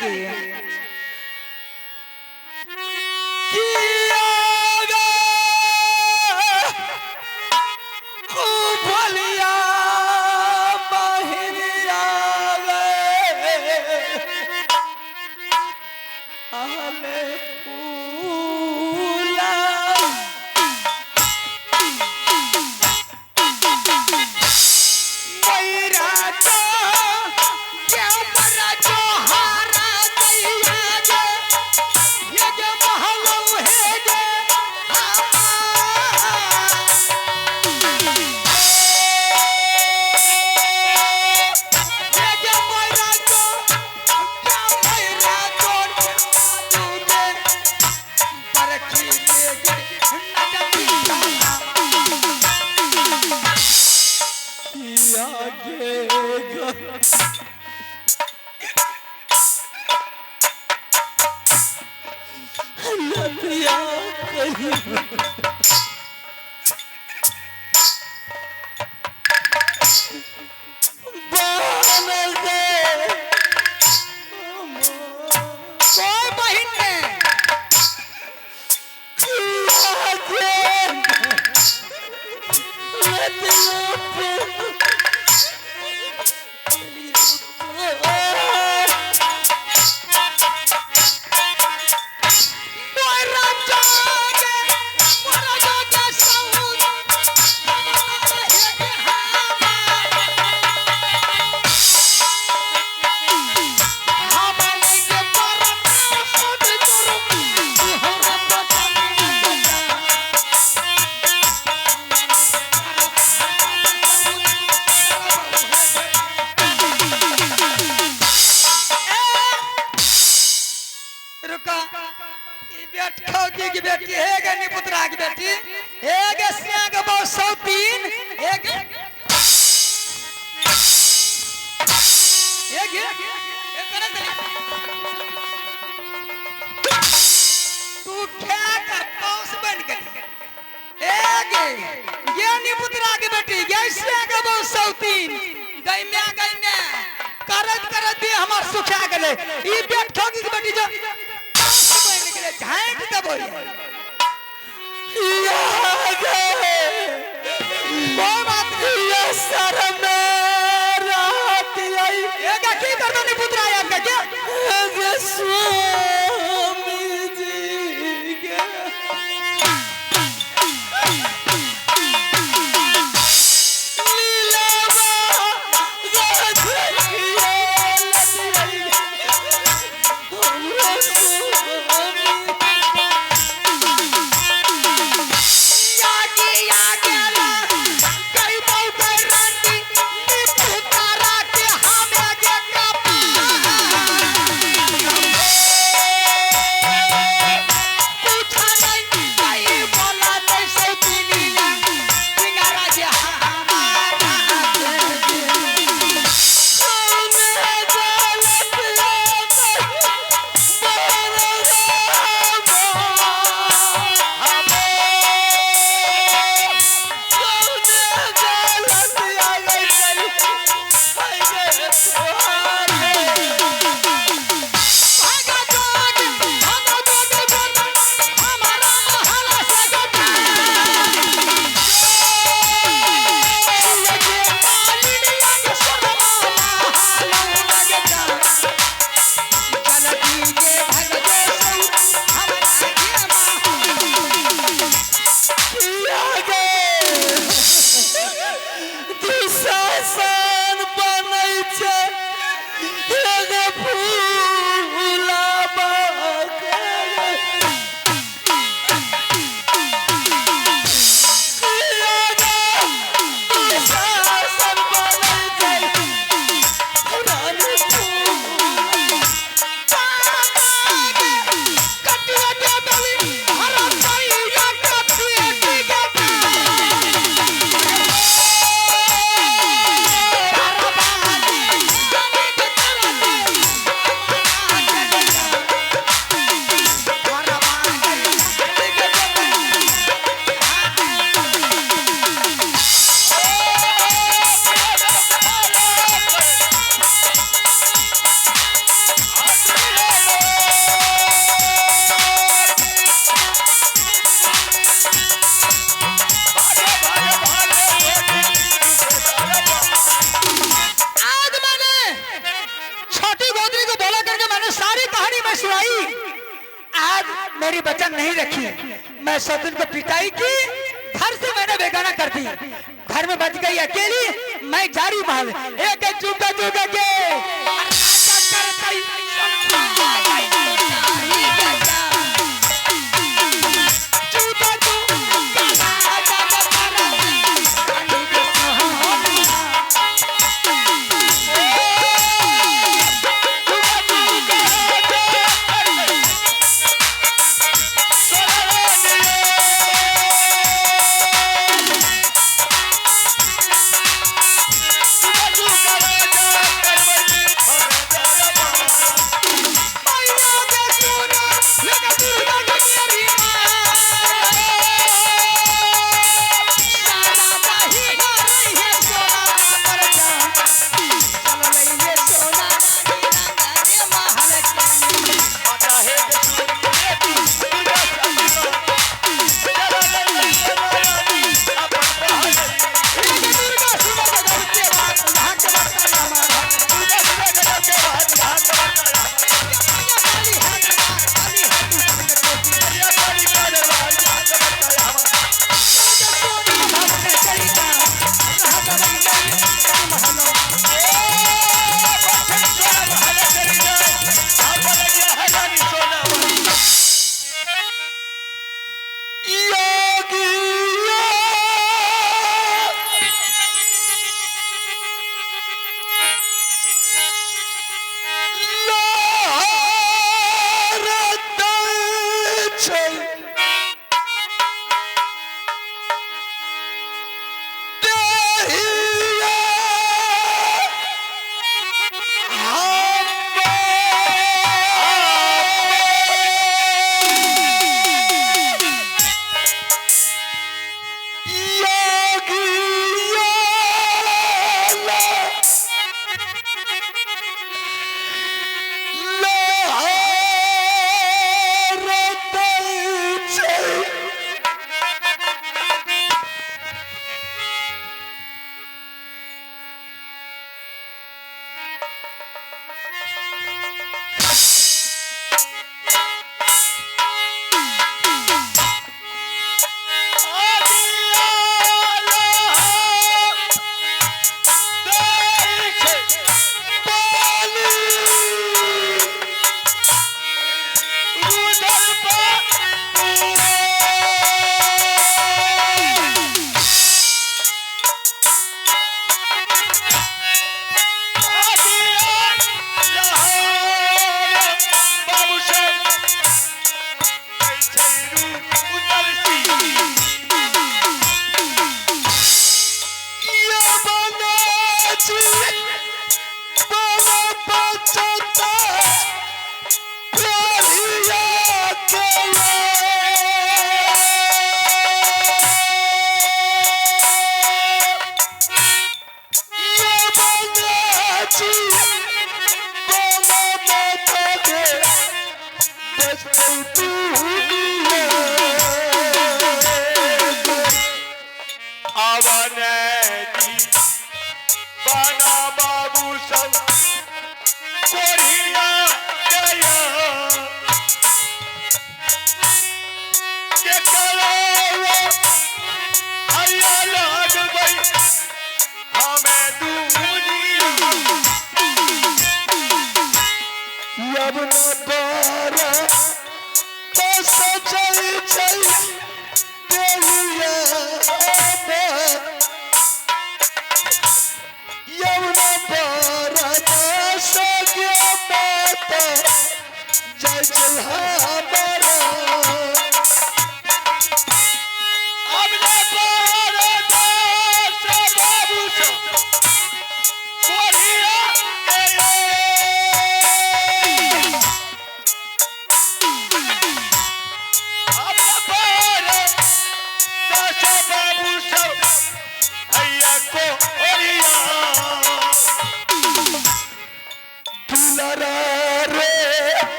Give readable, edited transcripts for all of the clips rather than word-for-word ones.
गे भलिया बहरिया आले फूला मैरा तो क्या मरा जो हारा दैया जे ये जे महलो है जे की बेटी है गनी पुत्रा की बेटी एक सियाग बहु सौतीन एक करन दे तू क्या कर पौस बन के एक गनी पुत्रा की बेटी ये सियाग बहु सौतीन गई में करत करत दे हमर सुखा गेले ई बेट ठोकी की बेटी जो झांट दबो वो बात ये शर्म रात आई ये की करबो नि पुत्रा या के क्या स्वामी जी के मेरी वचन नहीं रखी, मैं सौतन को पिटाई की, घर से मैंने बेगाना कर दी, घर में बच गई अकेली, मैं जारी महल एक चूका चूका के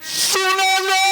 सुन लो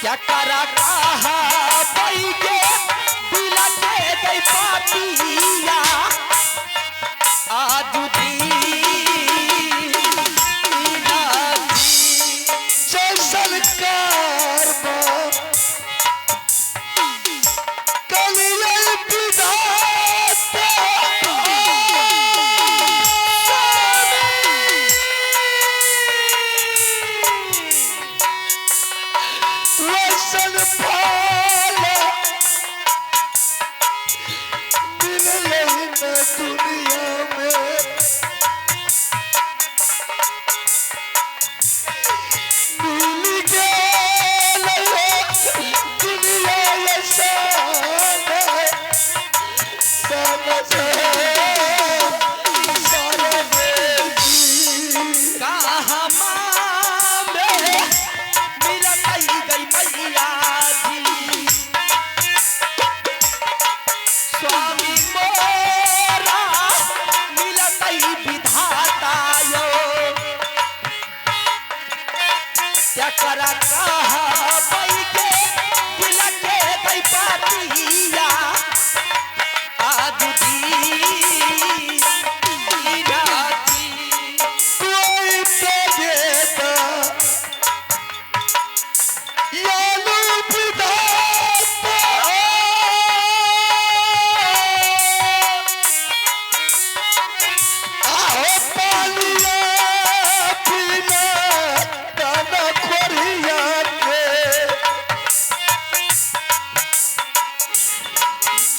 क्या करा कहा भाई के दिला के गई पापिया आज दी सरकार क्या करा कहा भाई के दिला के गई पापिया आज दी कोई तो देता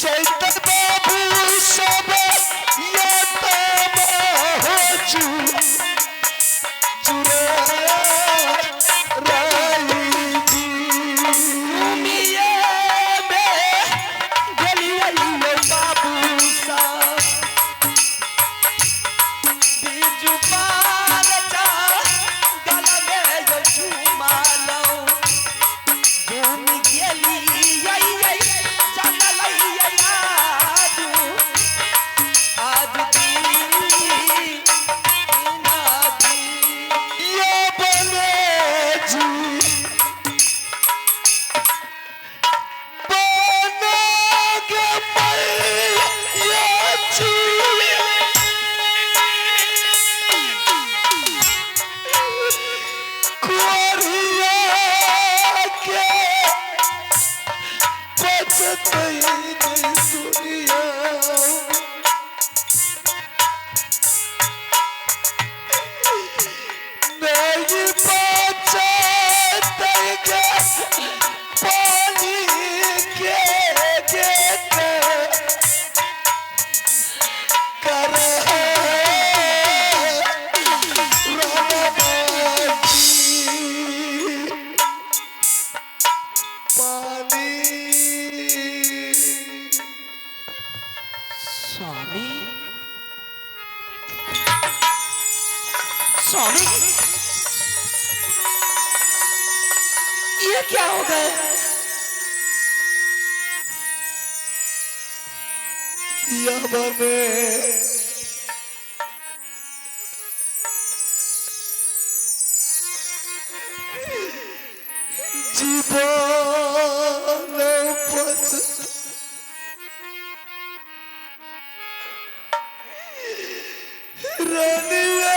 चैतन बाबू सब ये तो हो चुरे राली जी घूमिए में गलिया ये बाबू साहब बीजू पार जा गल में जो झूमालो घूम गेली ये जंगल ये आज दी नादी ये बने जी बनोगे मैया जी कुंवरिया के बचते नहीं दुनिया नहीं बचते गे पानी के गेट कर पानी स्वामी स्वामी ये क्या हो गए यह बने जीवन पथ रनिया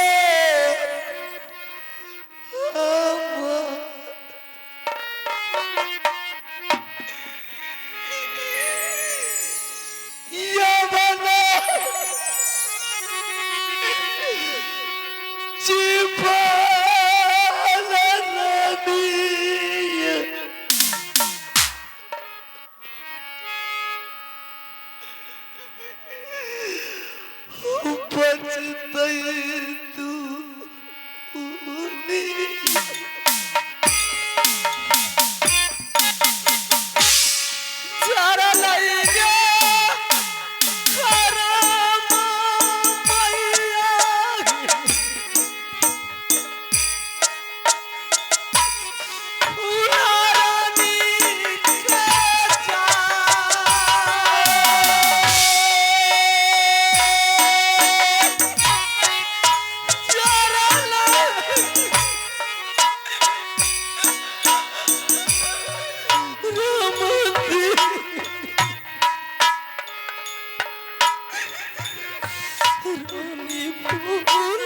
जरा लइगे खराम मैया उड़ानी के जरा रानी फूला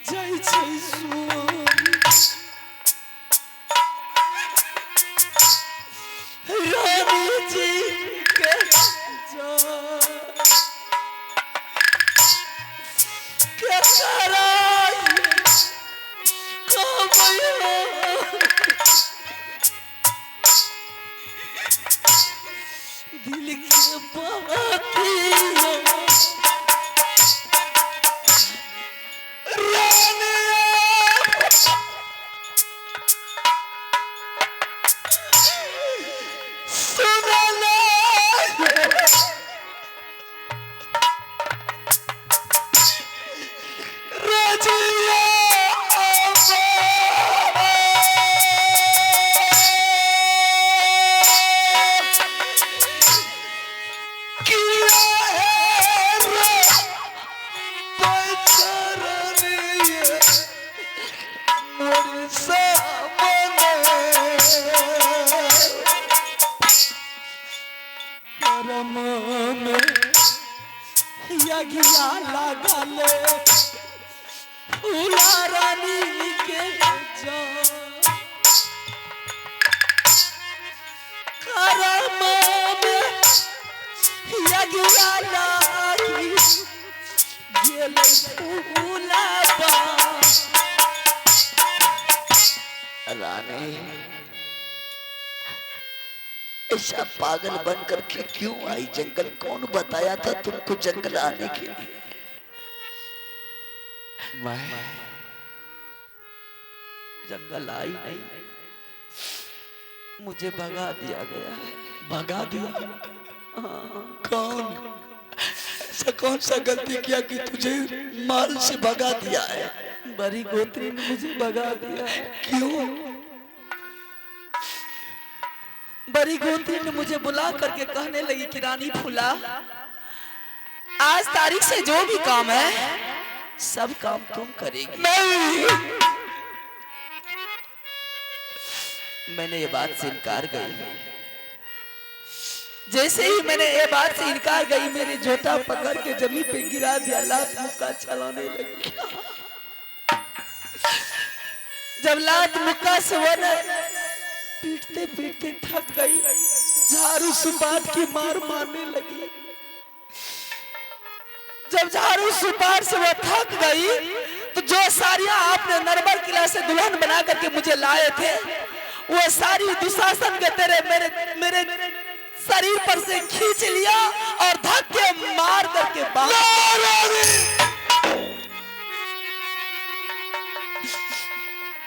जय जाय छै स्वामी रानी जी के जान के कराय कबैया दिल के बातिया ऐसा पागल बन करके क्यों आई जंगल? कौन बताया था तुमको जंगल आने के लिए? मैं जंगल आई नहीं, मुझे भगा दिया गया है। भगा दिया? कौन? ऐसा कौन सा गलती किया कि तुझे माल से भगा दिया है? बड़ी गोत्री ने मुझे भगा दिया है। क्यों? बड़ी गोत्री ने मुझे बुला करके कहने लगी कि रानी फूला, आज तारीख से जो भी काम है सब काम तुम करेगी। नहीं, मैंने ये बात से इनकार गई। जैसे ही मैंने ये बात से इनकार गई, मेरे झोटा पकड़ के जमीन पे गिरा दिया, लात मुक्का चलाने लगी। जब लात मुक्का से वो पीटते पीटते थक गई, झाड़ू सुपार की मार मारने लगी। जब झाड़ू सुपार से वो थक गई तो जो साड़ियां आपने नरबर किला से दुल्हन बना करके मुझे लाए थे, वो सारी दुशासन के तेरे मेरे शरीर पर से खींच लिया और धक्के मार करके बाहर।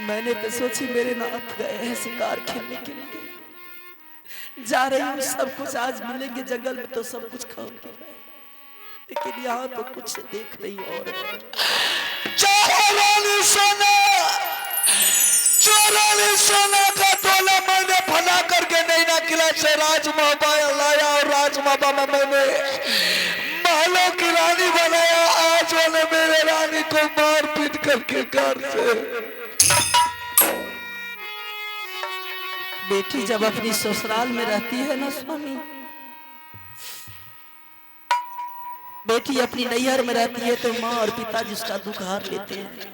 मैंने तो सोची मेरे नाथ गए हैं शिकार खेलने के लिए, जा रही हूँ, सब कुछ आज मिलेंगे जंगल में तो सब कुछ खाऊंगी मैं, लेकिन यहाँ तो कुछ देख रही और सोना का तोला मैंने फना करके नहीं ना किला से राजमाबा लाया और राजमाबा में मैंने महलों की रानी बनाया। आज वाले मेरे रानी को मार पीट करके घर से। बेटी जब अपनी ससुराल में रहती है ना स्वामी, बेटी अपनी नैहर में रहती है तो माँ और पिता जिसका दुख हार लेते हैं।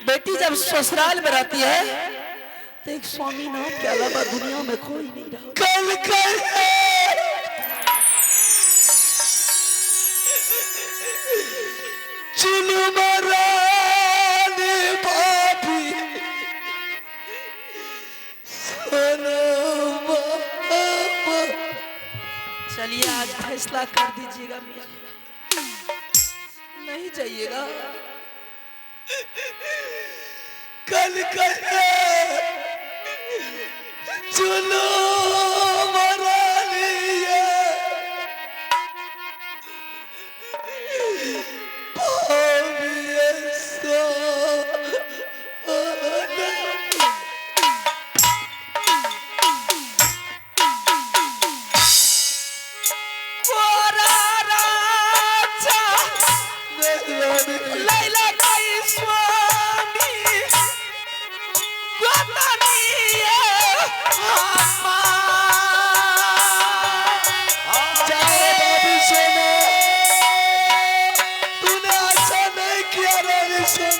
बेटी जब ससुराल में रहती है तो एक स्वामी नाम के अलावा दुनिया में कोई नहीं रहा। कल कल चुनु मराने भाभी चलिए आज फैसला कर दीजिएगा मियां, नहीं जाइएगा। कल चलो मरा लिया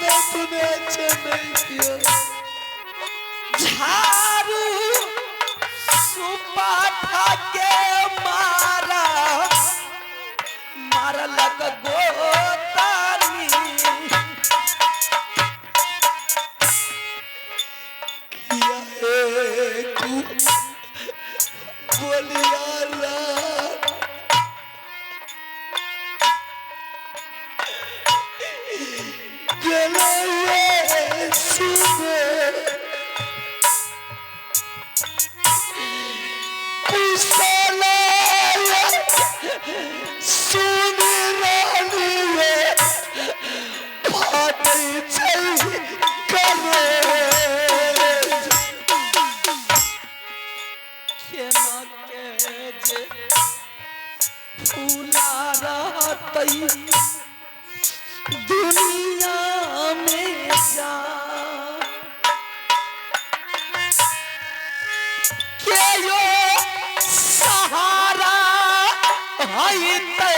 तूने तूने अच्छा नहीं किया। झाड़ू सुपाठा के मारा मारा लग गोतानी किया एक बोलिया दुनिया में जा के यो सहारा है ते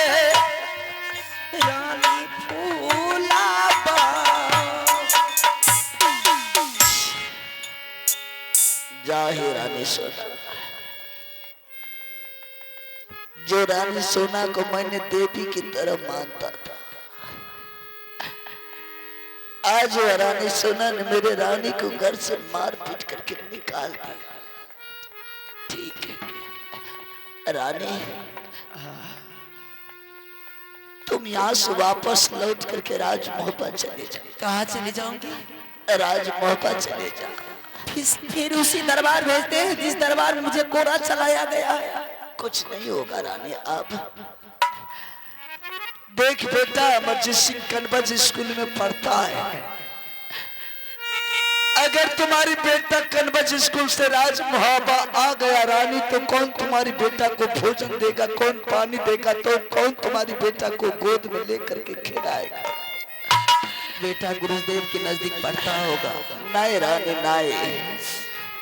रानी फूलाबा जाहे रानी सोना। जो रानी सोना को मैंने देवी की तरह मानता था, आज वो रानी सोना ने मेरे रानी को घर से मार पीट करके निकाल दिया। ठीक है रानी, तुम यहाँ से वापस लौट करके राजमहल चले जाओ। कहाँ चले जाओगे? राजमहल चले जाओ। फिर उसी दरबार भेजते हैं जिस दरबार में मुझे कोरा चलाया गया है। कुछ नहीं होगा रानी। आप देख बेटा, अमरजीत सिंह कन्वर्ज स्कूल में पढ़ता है। अगर तुम्हारी बेटा कन्वर्ज स्कूल से राजमहल आ गया रानी, तो कौन तुम्हारी बेटा को भोजन देगा, कौन पानी देगा, तो कौन तुम्हारी बेटा को गोद में लेकर के खिलाएगा? बेटा गुरुदेव के नजदीक पढ़ता होगा। नहीं रानी नहीं,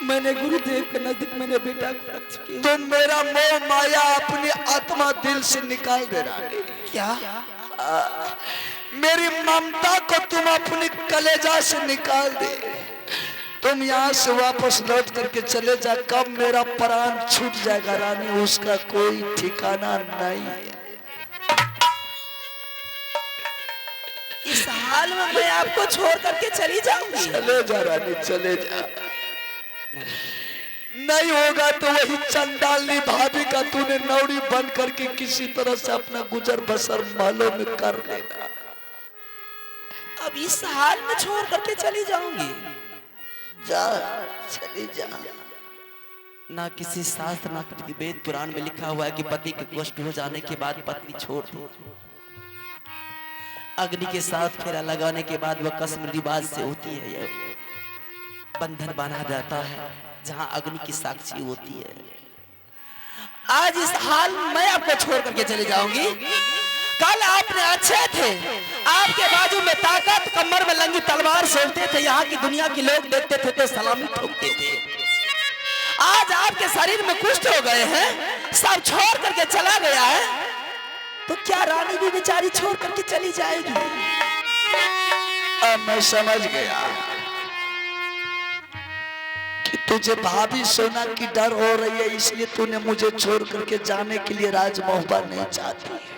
मैंने गुरुदेव के नजदीक मैंने बेटा को रख चुकी। तुम मेरा मोह माया अपनी आत्मा दिल से निकाल दे रानी। क्या? मेरी ममता को तुम अपनी कलेजा से निकाल दे। तुम यहाँ से वापस लौट करके चले जा। कब मेरा प्राण छूट जाएगा रानी, उसका कोई ठिकाना नहीं है। इस हाल में मैं आपको छोड़ करके चली जाऊंगी। चले जा रानी, चले जा। नहीं होगा तो वही चंडाली भाभी का तूने नौड़ी बन करके किसी तरह से अपना गुजर बसर महलों में कर लेना। अब इस हाल में छोड़ करके चली जाऊंगी। जा, चली जा। ना किसी शास्त्र ना किसी वेद पुराण में लिखा हुआ है कि पति के कष्ट हो जाने के बाद पत्नी छोड़ दो। अग्नि के साथ फेरा लगाने के बाद वह कसम रिवाज से होती है। यह बंधन बांधा जाता है जहां अग्नि की साक्षी होती है। आज इस हाल में मैं आपको छोड़ करके चले जाऊंगी। कल आपने अच्छे थे, आपके बाजू में ताकत, कमर में लंगी तलवार सोचते थे। यहाँ की दुनिया के लोग देखते थे तो सलामी ठोकते थे। आज आपके शरीर में कुष्ठ हो गए हैं, सब छोड़ करके चला गया है, तो क्या रानी भी बेचारी छोड़ करके चली जाएगी? अब मैं समझ गया कि तुझे भाभी सोना की डर हो रही है, इसलिए तूने मुझे छोड़ करके जाने के लिए राजमहल नहीं चाहती।